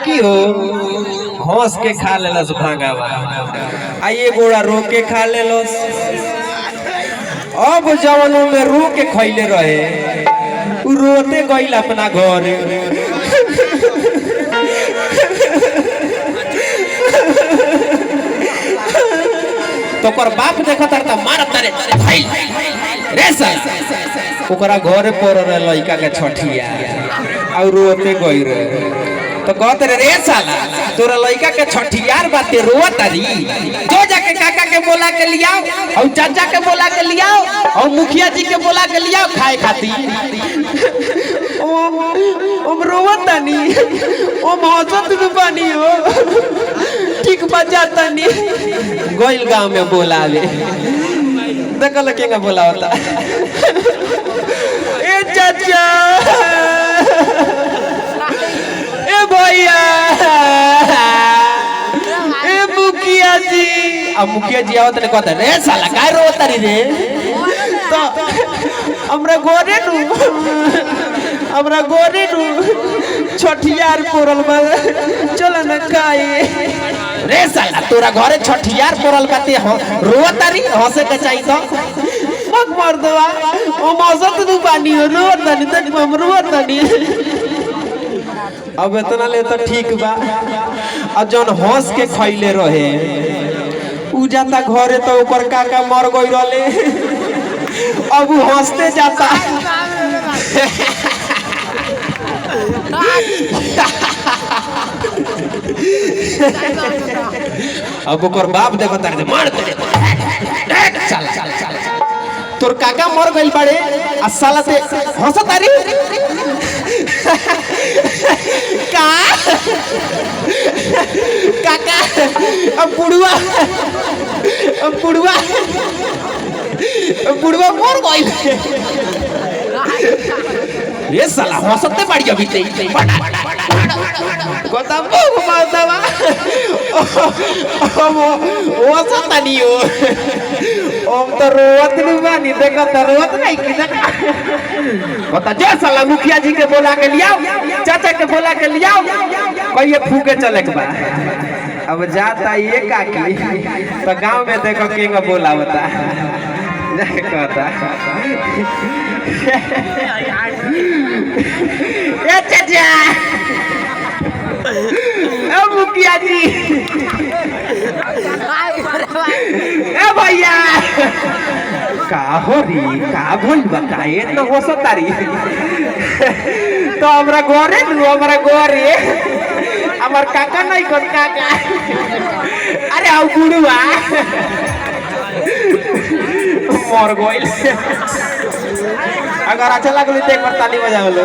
काकी हो हंस के खा लेलस भांगावा आ ये गोड़ा रो के खा लेलस। अब जवन में रो के खैले रहे उ रोते गइल अपना घर। तो कर बाप देखत त मारत रे भाई रे साला ओकरा घरे पर रे लइका के छठिया और रोते गई रे। तो कहत रे साला तोरा लइका के छठियार बाते रोत तारी जो जाके काका के बोला के लियाओ और चाचा के बोला के लियाओ और मुखिया जी के बोला के लियाओ खाए खातिर। ओम रोवत तानी ओम हंसत भी बानी हो ठीक बजाता नी गोइल गांव में बोलावे देखल के बोला होता ए चाचा ए भैया ए मुखिया जी। अब मुखिया जी आवत ने कहता रे साला काय रोता रे तो हमरा गोरे नु छठियार पोरल बा चल न खाए। रे साला तोरा घरे छठियार पोरल बाते रोतारी हंसे के चाहिए तो मग मार दवा ओ मौसत दु पानी रोतानी त हम रोतानी। अब इतना ले तो ठीक बा। अब जौन हंस के खैले रहे उ जाता घरे तो ऊपर काका मर गई रहले। अब उ हंसते जाता अब ओकर बाप देखो तारे मार दे चल चल चल तोर काका मर गइल बाड़े आ साला से हंसत तारी का काका अब बुढ़वा मर गइल। ये साला हंसते बाड़ी अभी ते कोता बहु मारदावा ओ सतानी हो ओम तो रोवत नहीं बानी देखो तो रोवत नहीं कि कोता जे साला मुखिया जी के बोला के लियाओ चाचा के बोला के लियाओ कहिए फूके चले के बा। अब जाता ये काकी तो गांव में देखो केंगा बोला बता कहता ए चाचा ए मुखिया जी ए भैया का हो री का भइल बा काहे न हंसतारी तो हमरा घरे हमर काका नहीं कोन काका अरे आउ बुढ़वा मर गइल। अगर अच्छा लगल तो एक बार ताली बजाओ लो।